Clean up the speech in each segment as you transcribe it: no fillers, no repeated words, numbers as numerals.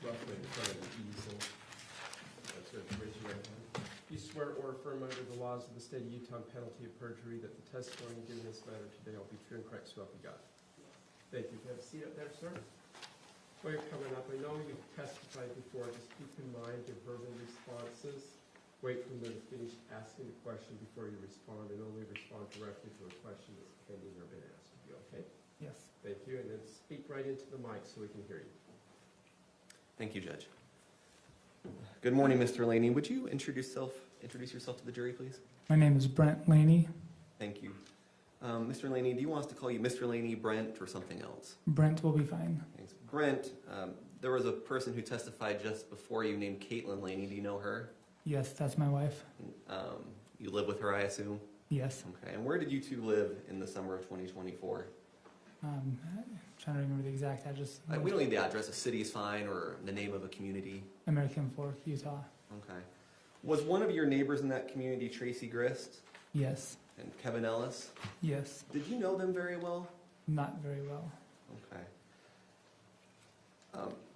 roughly in front of the easel. That's it. Raise your right hand. You swear or affirm under the laws of the state of Utah on penalty of perjury that the testimony given in this matter today will be true and correct, so help you God. Thank you. Have a seat up there, sir. While you're coming up, I know you've testified before. Just keep in mind your verbal responses. Wait for them to finish asking the question before you respond, and only respond directly to a question that's pending or been asked of you, okay? Yes. Thank you, and then speak right into the mic so we can hear you. Thank you, Judge. Good morning, Mr. Laney. Would you introduce yourself to the jury, please? My name is Brent Laney. Thank you. Mr. Laney, do you want us to call you Mr. Laney, Brent, or something else? Brent will be fine. Thanks. Brent, there was a person who testified just before you named Caitlyn Laney. Do you know her? Yes, that's my wife. You live with her, I assume? Yes. Okay. And where did you two live in the summer of 2024? Trying to remember the exact address. We don't need the address. A city is fine, or the name of a community. American Fork, Utah. Okay. Was one of your neighbors in that community Tracey Grist Yes. and Kevin Ellis? Yes. Did you know them very well? Not very well. Okay.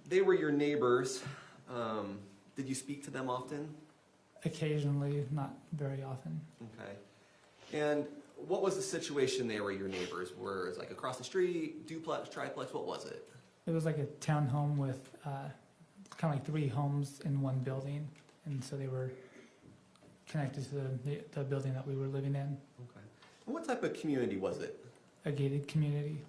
They were your neighbors. Did you speak to them often? Occasionally, not very often. Okay. And what was the situation they were your neighbors? Were it like across the street, duplex, triplex? What was it? It was like a townhome with kind of like 3 homes in one building, and so they were connected to the building that we were living in. Okay. And what type of community was it? A gated community.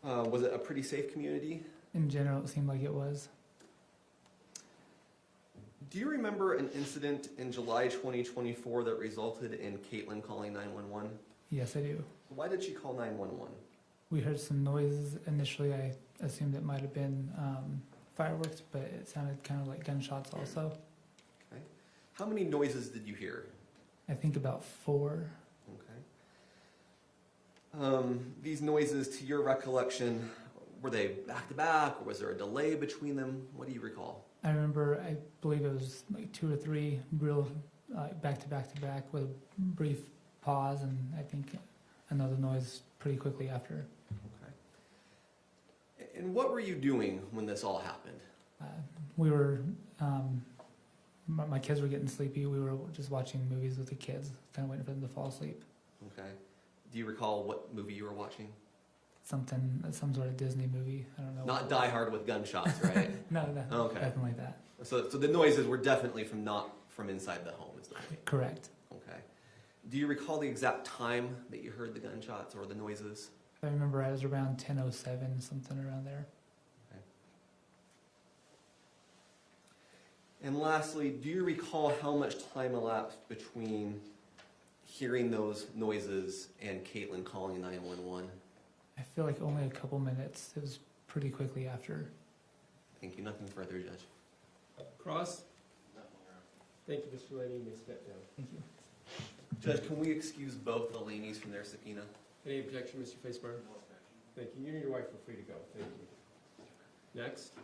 Was it a pretty safe community? In general, it seemed like it was. Do you remember an incident in July 2024 that resulted in Caitlyn calling 911? Yes, I do. Why did she call 911? We heard some noises. Initially, I assumed it might have been fireworks, but it sounded kind of like gunshots also. Okay. How many noises did you hear? I think about 4. Okay. These noises, to your recollection, were they back to back, or was there a delay between them? What do you recall? I remember, I believe it was like 2 or 3 real back to back with a brief pause, and I think another noise pretty quickly after. Okay. And what were you doing when this all happened? We were, my kids were getting sleepy. We were just watching movies with the kids, kind of waiting for them to fall asleep. Okay. Do you recall what movie you were watching? Some sort of Disney movie. I don't know. Not Die Hard with gunshots, right? No, Okay. nothing like that. So the noises were definitely not from inside the home, is that right? Correct. Okay. Do you recall the exact time that you heard the gunshots or the noises? I remember I was around 10:07, something around there. Okay. And lastly, do you recall how much time elapsed between hearing those noises and Caitlyn calling 911? I feel like only a couple minutes. It was pretty quickly after. Thank you. Nothing further, Judge. Cross? Thank you, Mr. Laney. You may step down. Thank you. Judge, can we excuse both the Laneys from their subpoena? Any objection, Mr. Facemire? Thank you. You and your wife are free to go. Thank you. Next.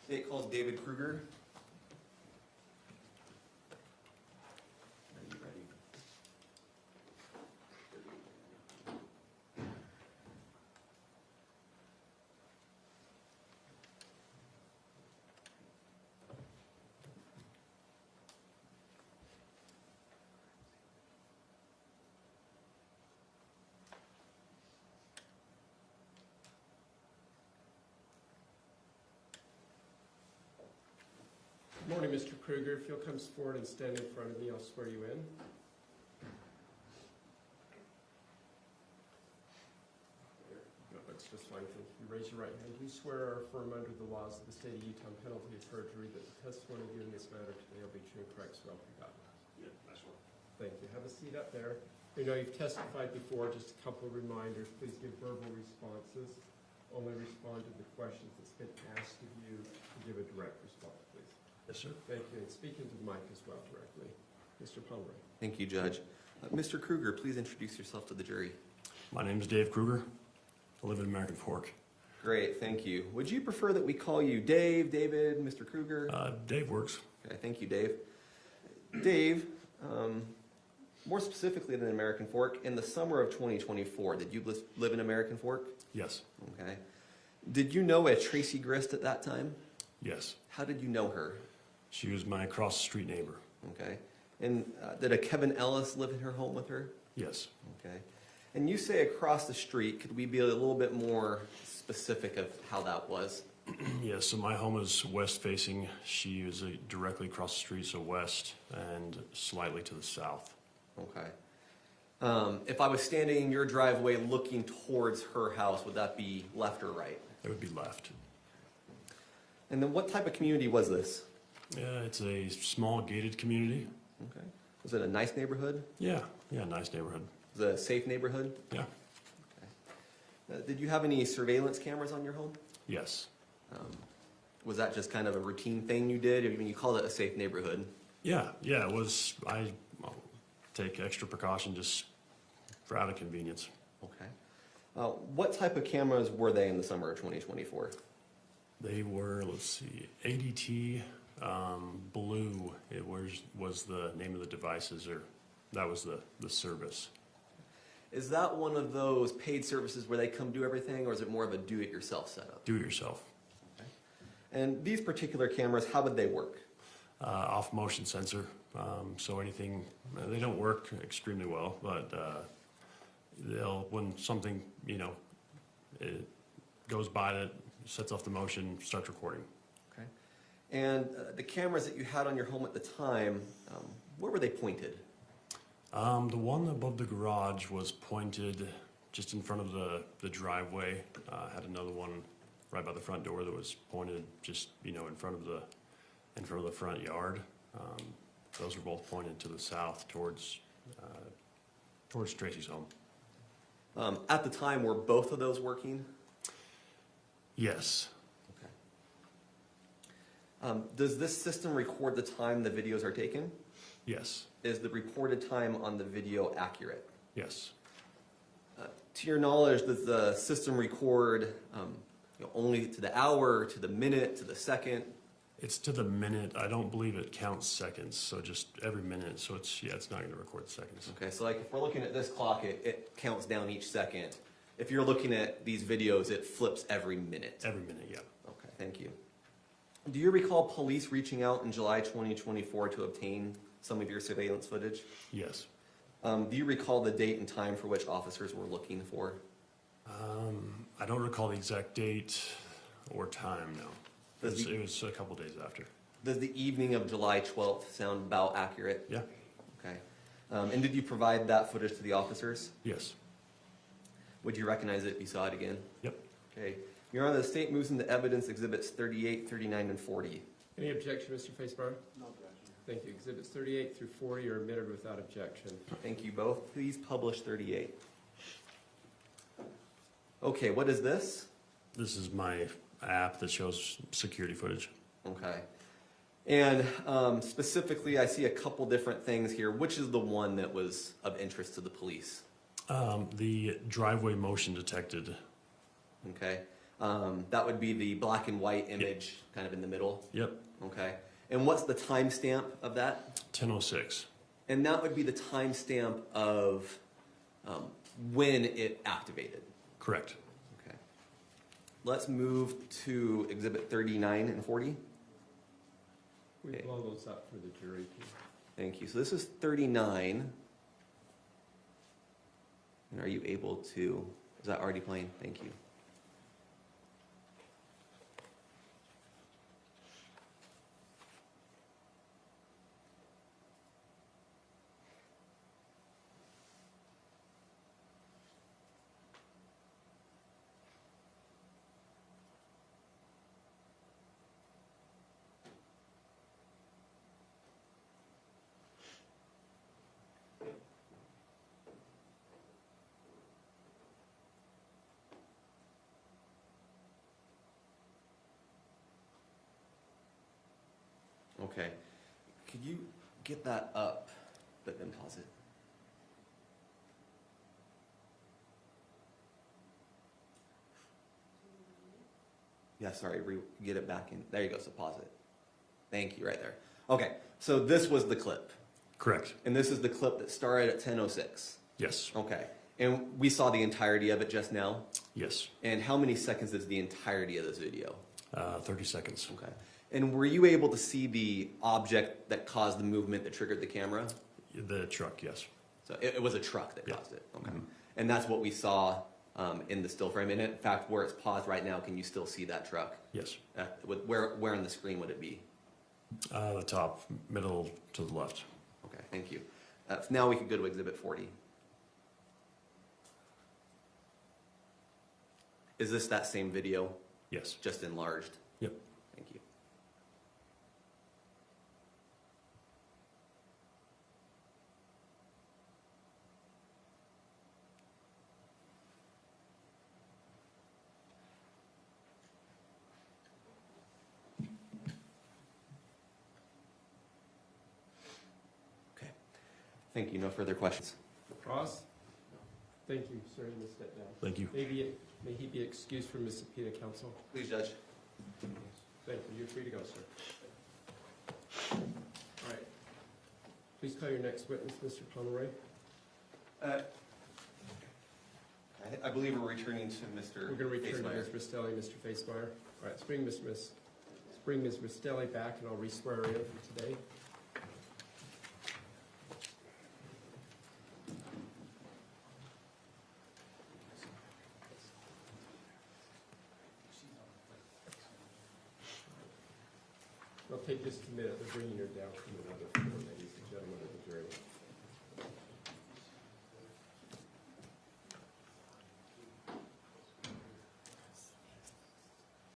State calls David Krueger. Are you ready? Good morning, Mr. Krueger. If you'll come forward and stand in front of me, I'll swear you in. That looks just fine. Thank you. Raise your right hand. Do you swear or affirm under the laws of the state of Utah on penalty of perjury that the testimony given in this matter today will be true and correct, so help you God? Yeah, that's one. Thank you. Have a seat up there. I know you've testified before. Just a couple of reminders. Please give verbal responses. Only respond to the questions that's been asked of you to give a direct response, please. Yes, sir. Thank you. And speak into the mic as well directly. Mr. Pomeroy. Thank you, Judge. Mr. Krueger, please introduce yourself to the jury. My name is Dave Krueger. I live in American Fork. Great, thank you. Would you prefer that we call you Dave, David, Mr. Krueger? Dave works. Okay, thank you, Dave. Dave, more specifically than American Fork, in the summer of 2024, did you live in American Fork? Yes. Okay. Did you know a Tracey Grist at that time? Yes. How did you know her? She was my across-the-street neighbor. Okay. And did a Kevin Ellis live in her home with her? Yes. Okay. And you say across the street. Could we be a little bit more specific of how that was? Yeah, so my home is west-facing. She is directly across the street, so west, and slightly to the south. Okay. If I was standing in your driveway looking towards her house, would that be left or right? It would be left. And then what type of community was this? Yeah, it's a small gated community. Okay. Was it a nice neighborhood? Yeah, nice neighborhood. Was it a safe neighborhood? Yeah, Did you have any surveillance cameras on your home? yes. Was that just kind of a routine thing you did? I mean, you called it a safe neighborhood. Yeah, it was. I take extra precaution just for out of convenience. Okay. What type of cameras were they in the summer of 2024? They were, let's see, ADT Blue. It was the name of the devices, or that was the service. Is that one of those paid services where they come do everything, or is it more of a do-it-yourself setup? Do it yourself. Okay. And these particular cameras, how would they work? Off motion sensor. So anything, they don't work extremely well, but when something, it goes by that sets off the motion, starts recording. Okay. And the cameras that you had on your home at the time, where were they pointed? The one above the garage was pointed just in front of the driveway. Had another one right by the front door that was pointed just, in front of the front yard. Those were both pointed to the south towards Tracey's home. At the time, were both of those working? Yes. Okay. Does this system record the time the videos are taken? Yes. Is the reported time on the video accurate? Yes. To your knowledge, does the system record only to the hour, to the minute, to the second? It's to the minute. I don't believe it counts seconds, so just every minute. So it's not going to record seconds. Okay, so like if we're looking at this clock, it counts down each second. If you're looking at these videos, it flips every minute. Every minute, yeah. Okay, thank you. Do you recall police reaching out in July 2024 to obtain some of your surveillance footage? Yes. Do you recall the date and time for which officers were looking for? I don't recall the exact date or time, no. It was a couple days after. Does the evening of July 12th sound about accurate? Yeah. Okay. And did you provide that footage to the officers? Yes. Would you recognize it if you saw it again? Yep. Okay. Your Honor, the state moves into evidence exhibits 38, 39, and 40. Any objection, Mr. Facemire? No objection. Thank you. Exhibits 38 through 40 are admitted without objection. Thank you both. Please publish 38. Okay, what is this? This is my app that shows security footage. Okay. And specifically, I see a couple different things here. Which is the one that was of interest to the police? The driveway motion detected. Okay. That would be the black and white image kind of in the middle? Yep. Okay. And what's the timestamp of that? 10:06. And that would be the timestamp of when it activated? Correct. Okay. Let's move to exhibit 39 and 40. We Okay. blow those up for the jury. Thank you. So this is 39. And are you able to, is that already playing? Thank you. Okay. Could you get that up, but then pause it? Yeah, sorry, get it back in. There you go, so pause it. Thank you, right there. Okay, so this was the clip. Correct. And this is the clip that started at 10:06. Yes. Okay. And we saw the entirety of it just now. Yes. And how many seconds is the entirety of this video? 30 seconds. Okay. And were you able to see the object that caused the movement that triggered the camera? The truck, yes. So it was a truck that Yeah. caused it. Okay. Mhm. And that's what we saw in the still frame. And in fact, where it's paused right now, can you still see that truck? Yes. Where on the screen would it be? The top, middle to the left. Okay, thank you. Now we could go to Exhibit 40. Is this that same video, Yes. just enlarged? Yep. Thank you. Okay. Thank you. No further questions. Ross? Thank you, sir, you may step down. Thank you. May he be excused from his subpoena, counsel? Please, Judge. Thank you, you're free to go, sir. All right. Please call your next witness, Mr. Pomeroy. I believe we're returning to Mr. We're going to return to Facemire. Ms. Restelli, Mr. Facemire. All right, let's bring Ms. Restelli back, and I'll re-swear her in for today. It'll take just a minute. They're bringing her down from another floor, ladies and gentlemen of the jury.